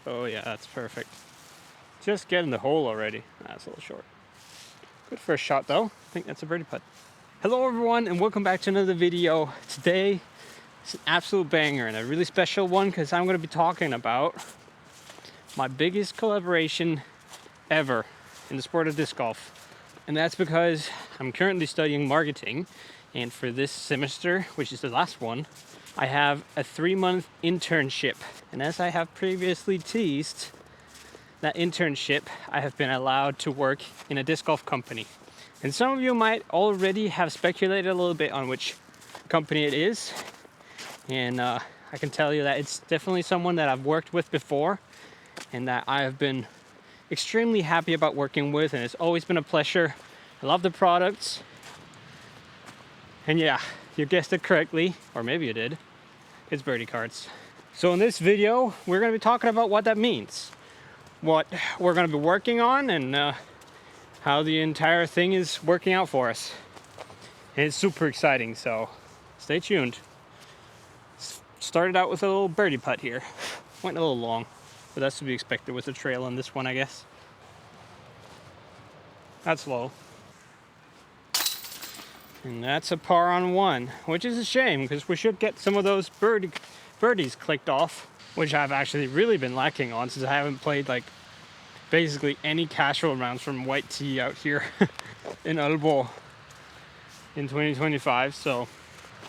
Oh yeah, that's perfect. Just getting the hole already. That's a little short. Good first shot though. I think that's a birdie putt. Hello everyone and welcome back to another video. Today it's an absolute banger and a really special one because I'm going to be talking about my biggest collaboration ever in the sport of disc golf. And that's because I'm currently studying marketing, and for this semester, which is the last one, I have a 3-month internship. And as I have previously teased, that internship, I have been allowed to work in a disc golf company. And some of you might already have speculated a little bit on which company it is. And I can tell you that it's definitely someone that I've worked with before and that I have been extremely happy about working with, and it's always been a pleasure. I love the products. And yeah, you guessed it correctly, or maybe you did. It's Birdie Carts. So in this video, we're going to be talking about what that means, what we're going to be working on, and how the entire thing is working out for us. And it's super exciting, so stay tuned. Started out with a little birdie putt here. Went a little long, but that's to be expected with the trail on this one, I guess. That's low. And that's a par on one, which is a shame because we should get some of those birdies clicked off, which I've actually really been lacking on since I haven't played like basically any casual rounds from white tee out here in Aalborg in 2025. So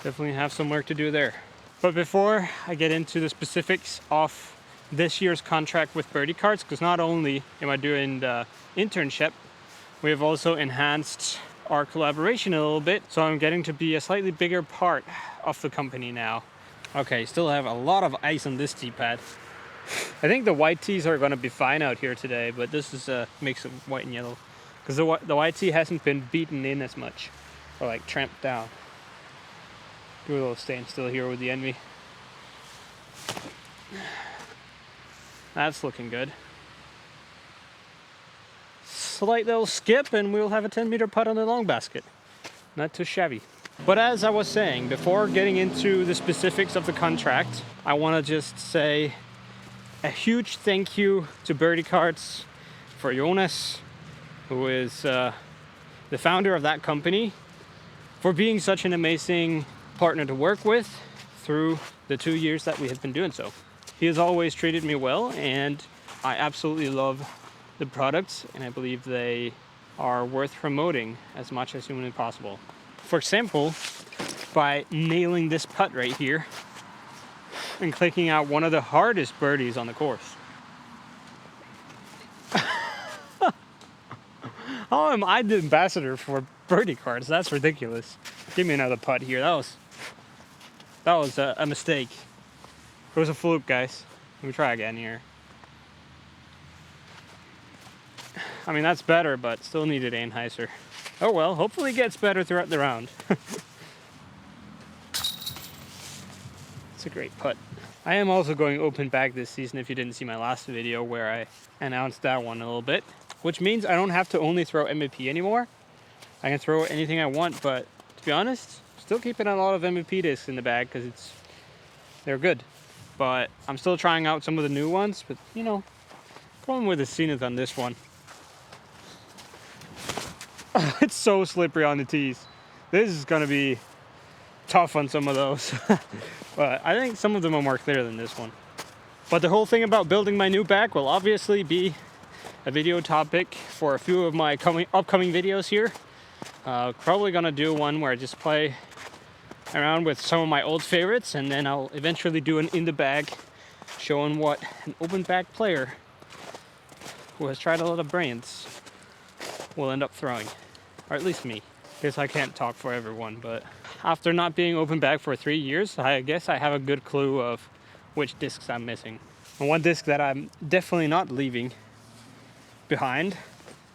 definitely have some work to do there. But before I get into the specifics of this year's contract with Birdie Carts, because not only am I doing the internship, we have also enhanced our collaboration a little bit, so I'm getting to be a slightly bigger part of the company now. Okay, still have a lot of ice on this tee pad. I think the white tees are going to be fine out here today, but this is a mix of white and yellow because the white tee hasn't been beaten in as much or like tramped down. Do a little standstill here with the envy. That's looking good. Slight little skip and we'll have a 10-meter putt on the long basket. Not too shabby. But as I was saying, before getting into the specifics of the contract, I want to just say a huge thank you to Birdie Carts for Jonas, who is the founder of that company, for being such an amazing partner to work with through the 2 years that we have been doing so. He has always treated me well, and I absolutely love the products, and I believe they are worth promoting as much as humanly possible. For example, by nailing this putt right here and clicking out one of the hardest birdies on the course. How am I the ambassador for Birdie Cards? That's ridiculous. Give me another putt here. That was a mistake. It was a fluke, guys. Let me try again here. I mean, that's better, but still needed Anheuser. Oh well, hopefully it gets better throughout the round. It's a great putt. I am also going open bag this season, if you didn't see my last video where I announced that one a little bit. Which means I don't have to only throw MVP anymore. I can throw anything I want, but to be honest, still keeping a lot of MVP discs in the bag because they're good. But I'm still trying out some of the new ones, but you know, going with the Zenith on this one. It's so slippery on the tees. This is gonna be tough on some of those. But I think some of them are more clear than this one. But the whole thing about building my new bag will obviously be a video topic for a few of my upcoming videos here. Probably gonna do one where I just play around with some of my old favorites, and then I'll eventually do an in the bag showing what an open bag player who has tried a lot of brands will end up throwing, or at least me. Guess I can't talk for everyone, but after not being open bag for 3 years, I guess I have a good clue of which discs I'm missing. And one disc that I'm definitely not leaving behind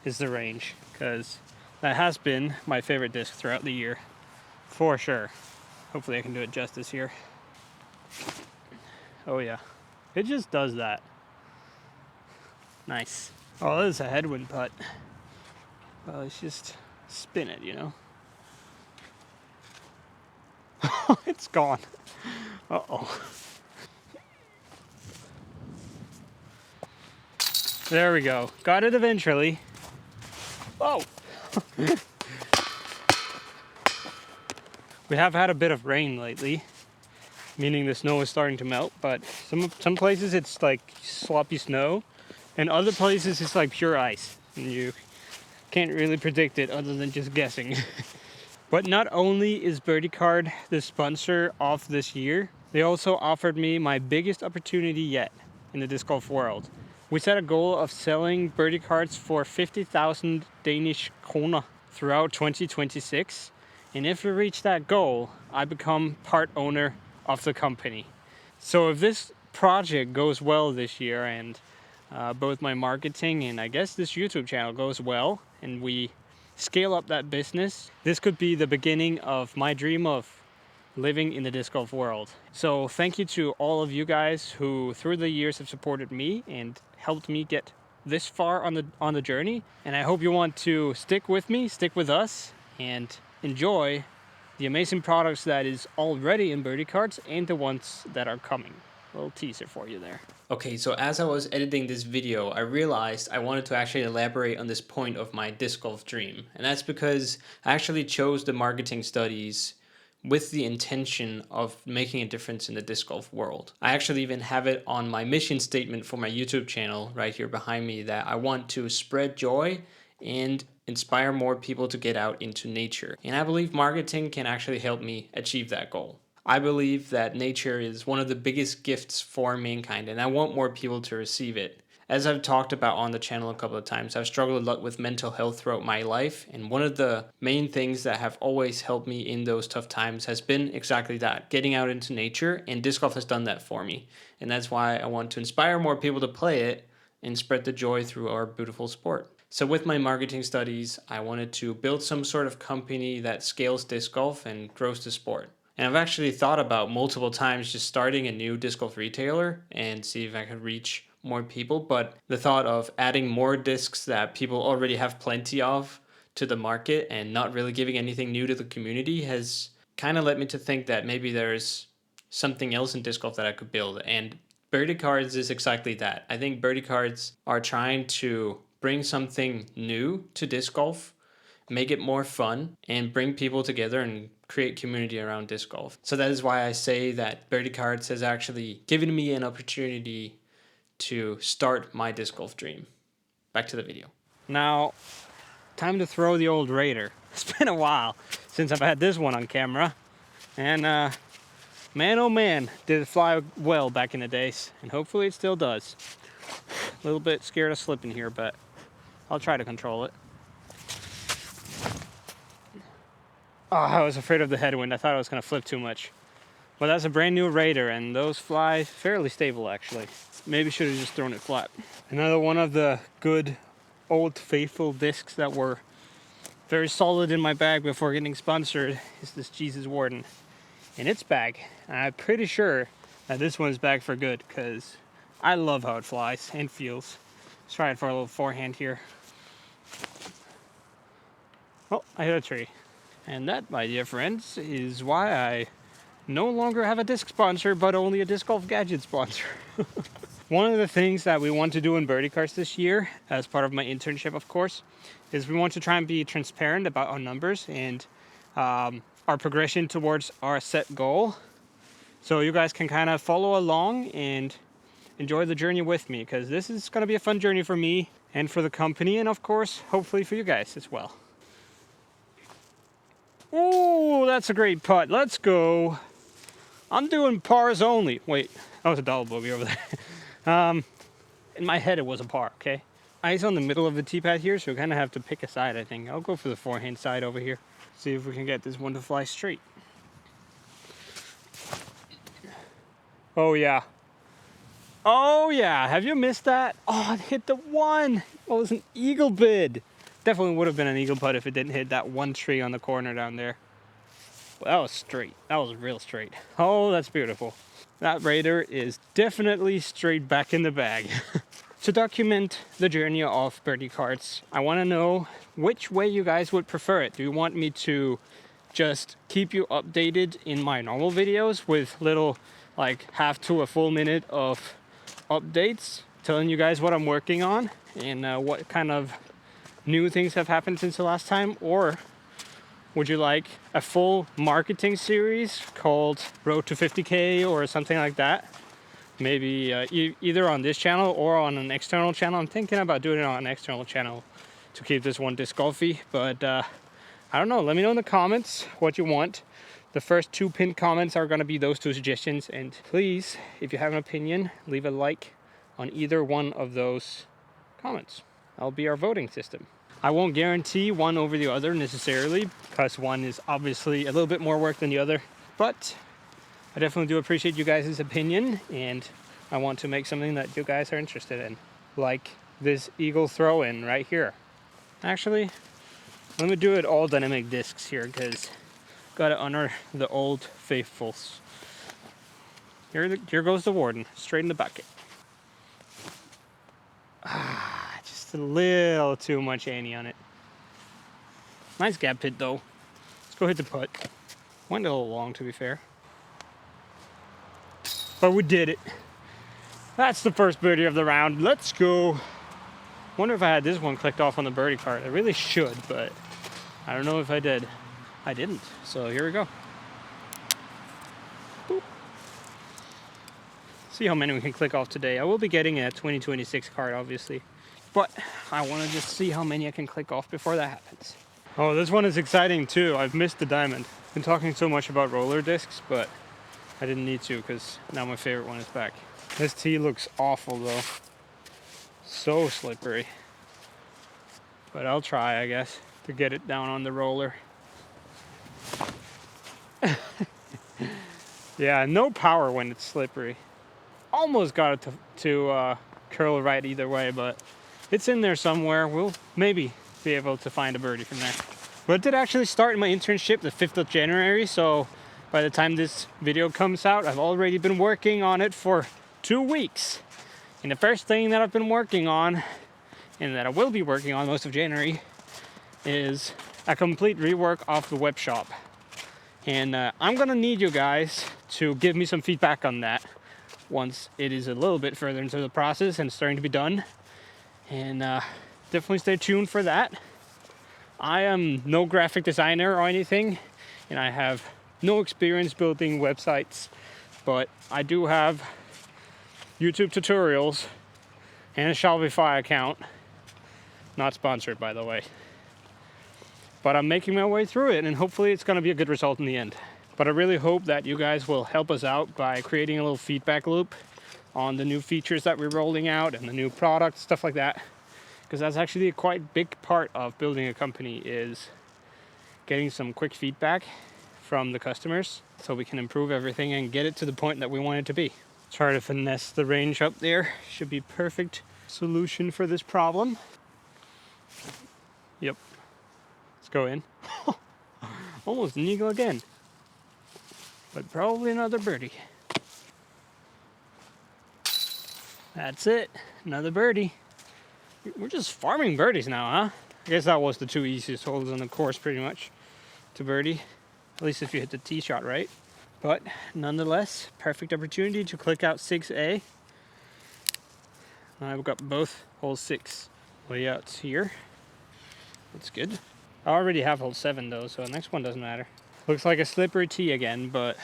is the range, because that has been my favorite disc throughout the year, for sure. Hopefully I can do it justice here. Oh yeah, it just does that. Nice. Oh, this is a headwind putt. Well, let's just spin it, you know. It's gone. Uh-oh. There we go. Got it eventually. Oh! We have had a bit of rain lately, meaning the snow is starting to melt, but some places it's like sloppy snow, and other places it's like pure ice. And you can't really predict it other than just guessing. But not only is Birdie Card the sponsor of this year, they also offered me my biggest opportunity yet in the disc golf world. We set a goal of selling Birdie Cards for 50,000 Danish kroner throughout 2026. And if we reach that goal, I become part owner of the company. So if this project goes well this year, and both my marketing and I guess this YouTube channel goes well, and we scale up that business, this could be the beginning of my dream of living in the disc golf world. So thank you to all of you guys who through the years have supported me and helped me get this far on the journey. And I hope you want to stick with me, stick with us, and enjoy the amazing products that is already in Birdie Carts and the ones that are coming. A little teaser for you there. Okay, so as I was editing this video, I realized I wanted to actually elaborate on this point of my disc golf dream. And that's because I actually chose the marketing studies with the intention of making a difference in the disc golf world. I actually even have it on my mission statement for my YouTube channel right here behind me, that I want to spread joy and inspire more people to get out into nature. And I believe marketing can actually help me achieve that goal. I believe that nature is one of the biggest gifts for mankind, and I want more people to receive it. As I've talked about on the channel a couple of times, I've struggled a lot with mental health throughout my life, and one of the main things that have always helped me in those tough times has been exactly that, getting out into nature, and disc golf has done that for me. And that's why I want to inspire more people to play it and spread the joy through our beautiful sport. So with my marketing studies, I wanted to build some sort of company that scales disc golf and grows the sport. And I've actually thought about multiple times just starting a new disc golf retailer and see if I could reach more people, but the thought of adding more discs that people already have plenty of to the market and not really giving anything new to the community has kind of led me to think that maybe there's something else in disc golf that I could build. And Birdie Cards is exactly that. I think Birdie Cards are trying to bring something new to disc golf, make it more fun, and bring people together and create community around disc golf. So that is why I say that Birdie Cards has actually given me an opportunity to start my disc golf dream. Back to the video. Now, time to throw the old Raider. It's been a while since I've had this one on camera, and man oh man, did it fly well back in the days, and hopefully it still does. A little bit scared of slipping here, but I'll try to control it. Oh, I was afraid of the headwind. I thought I was going to flip too much. Well, that's a brand new Raider, and those fly fairly stable actually. Maybe should have just thrown it flat. Another one of the good old faithful discs that were very solid in my bag before getting sponsored is this Jesus Warden. In its bag, and I'm pretty sure that this one's back for good because I love how it flies and feels. Let's try it for a little forehand here. Oh, I hit a tree. And that, my dear friends, is why I no longer have a disc sponsor, but only a disc golf gadget sponsor. One of the things that we want to do in Birdie Carts this year, as part of my internship, of course, is we want to try and be transparent about our numbers and our progression towards our set goal. So you guys can kind of follow along and enjoy the journey with me, because this is going to be a fun journey for me and for the company, and of course, hopefully for you guys as well. Oh, that's a great putt. Let's go. I'm doing pars only. Wait, that was a double bogey over there. In my head, it was a par, okay? Ice on the middle of the tee pad here, so we kind of have to pick a side, I think. I'll go for the forehand side over here. See if we can get this one to fly straight. Oh, yeah. Oh, yeah. Have you missed that? Oh, it hit the one. Oh, it was an eagle bid. Definitely would have been an eagle putt if it didn't hit that one tree on the corner down there. Well, that was straight. That was real straight. Oh, that's beautiful. That Raider is definitely straight back in the bag. To document the journey of Birdie Carts, I want to know which way you guys would prefer it. Do you want me to just keep you updated in my normal videos with little like half to a full minute of updates telling you guys what I'm working on and what kind of new things have happened since the last time, or would you like a full marketing series called Road to 50K or something like that? Maybe either on this channel or on an external channel. I'm thinking about doing it on an external channel to keep this one disc golfy, but I don't know. Let me know in the comments what you want. The first 2 pinned comments are going to be those 2 suggestions, and please, if you have an opinion, leave a like on either one of those comments. That'll be our voting system. I won't guarantee one over the other necessarily, because one is obviously a little bit more work than the other, but I definitely do appreciate you guys' opinion, and I want to make something that you guys are interested in, like this eagle throw-in right here. Actually, let me do it all dynamic discs here, because gotta honor the old faithfuls. Here goes the Warden, straight in the bucket. Just a little too much Annie on it. Nice gap hit though. Let's go hit the putt. Went a little long, to be fair, but we did it. That's the first birdie of the round. Let's go. Wonder if I had this one clicked off on the birdie cart. I really should, but I don't know if I did. I didn't, so here we go. Boop. See how many we can click off today. I will be getting a 2026 card, obviously, but I want to just see how many I can click off before that happens. Oh, this one is exciting too. I've missed the diamond. Been talking so much about roller discs, but I didn't need to, because now my favorite one is back. This tee looks awful though. So slippery. But I'll try, I guess, to get it down on the roller. Yeah, no power when it's slippery. Almost got it to curl right either way, but it's in there somewhere. We'll maybe be able to find a birdie from there. But it did actually start my internship the 5th of January, so by the time this video comes out, I've already been working on it for 2 weeks. And the first thing that I've been working on, and that I will be working on most of January, is a complete rework of the web shop. And I'm gonna need you guys to give me some feedback on that once it is a little bit further into the process and starting to be done. And definitely stay tuned for that. I am no graphic designer or anything, and I have no experience building websites, but I do have YouTube tutorials and a Shopify account. Not sponsored, by the way. But I'm making my way through it, and hopefully it's going to be a good result in the end. But I really hope that you guys will help us out by creating a little feedback loop on the new features that we're rolling out and the new products, stuff like that. Because that's actually a quite big part of building a company, is getting some quick feedback from the customers so we can improve everything and get it to the point that we want it to be. Try to finesse the range up there. Should be perfect solution for this problem. Yep. Let's go in. Almost an eagle again. But probably another birdie. That's it. Another birdie. We're just farming birdies now, huh? I guess that was the 2 easiest holes on the course pretty much to birdie. At least if you hit the tee shot right. But nonetheless, perfect opportunity to click out 6A. I've got both hole 6 layouts here. That's good. I already have hole 7 though, so the next one doesn't matter. Looks like a slippery tee again, but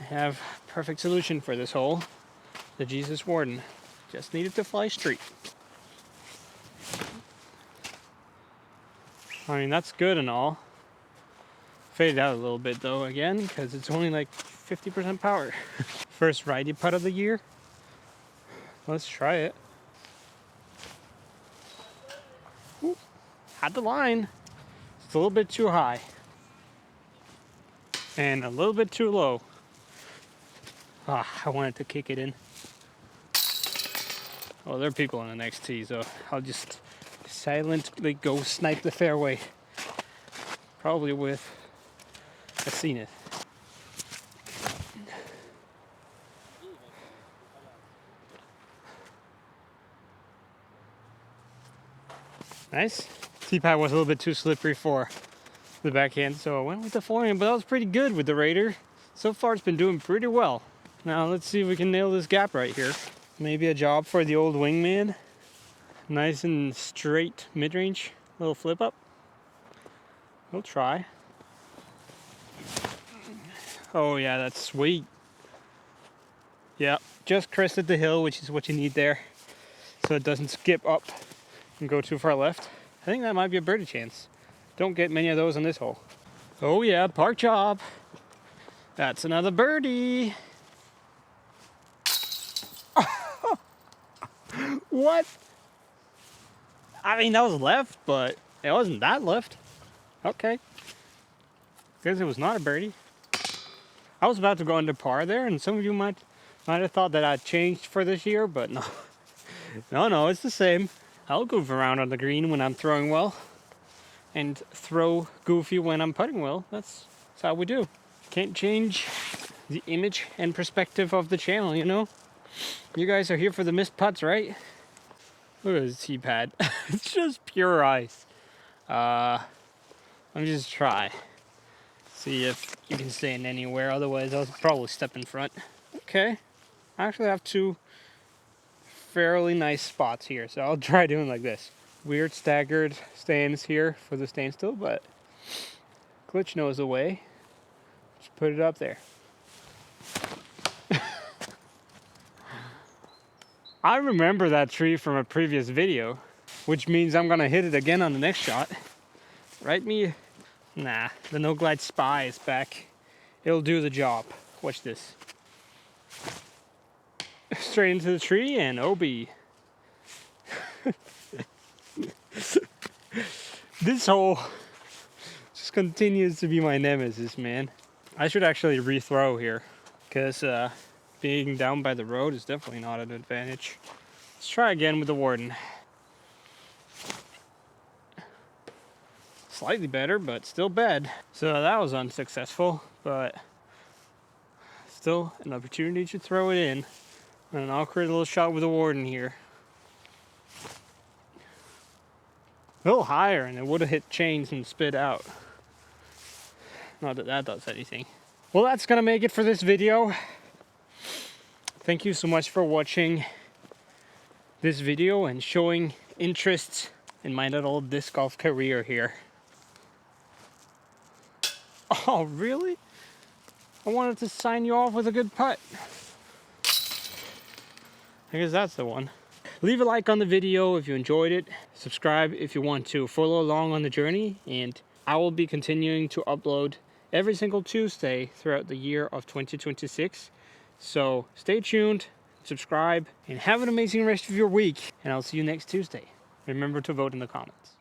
I have a perfect solution for this hole. The Jesus Warden. Just needed to fly straight. I mean, that's good and all. Faded out a little bit though again, because it's only like 50% power. First righty putt of the year. Let's try it. Ooh, had the line. It's a little bit too high. And a little bit too low. I wanted to kick it in. Oh, there are people on the next tee, so I'll just silently go snipe the fairway. Probably with a zenith. Nice. Tee pad was a little bit too slippery for the backhand, so I went with the forehand, but that was pretty good with the Raider. So far it's been doing pretty well. Now let's see if we can nail this gap right here. Maybe a job for the old wingman. Nice and straight mid-range, little flip up. We'll try. Oh yeah, that's sweet. Yeah, just crested the hill, which is what you need there, so it doesn't skip up and go too far left. I think that might be a birdie chance. Don't get many of those on this hole. Oh yeah, park job. That's another birdie. What? I mean, that was left, but it wasn't that left. Okay. Guess it was not a birdie. I was about to go under par there, and some of you might have thought that I'd changed for this year, but no. No, it's the same. I'll goof around on the green when I'm throwing well, and throw goofy when I'm putting well. That's how we do. Can't change the image and perspective of the channel, you know? You guys are here for the missed putts, right? Look at this tee pad. It's just pure ice. Let me just try. See if you can stand anywhere, otherwise I'll probably step in front. Okay. I actually have two fairly nice spots here, so I'll try doing like this. Weird staggered stands here for the standstill, but Glitch knows the way. Just put it up there. I remember that tree from a previous video, which means I'm gonna hit it again on the next shot. Right, me? Nah, the No Glide Spy is back. It'll do the job. Watch this. Straight into the tree and OB. This hole just continues to be my nemesis, man. I should actually rethrow here, because being down by the road is definitely not an advantage. Let's try again with the Warden. Slightly better, but still bad. So that was unsuccessful, but still an opportunity to throw it in. And an awkward little shot with the Warden here. A little higher and it would have hit chains and spit out. Not that that does anything. Well, that's gonna make it for this video. Thank you so much for watching this video and showing interest in my little disc golf career here. Oh, really? I wanted to sign you off with a good putt. I guess that's the one. Leave a like on the video if you enjoyed it. Subscribe if you want to follow along on the journey. And I will be continuing to upload every single Tuesday throughout the year of 2026. So stay tuned, subscribe, and have an amazing rest of your week. And I'll see you next Tuesday. Remember to vote in the comments.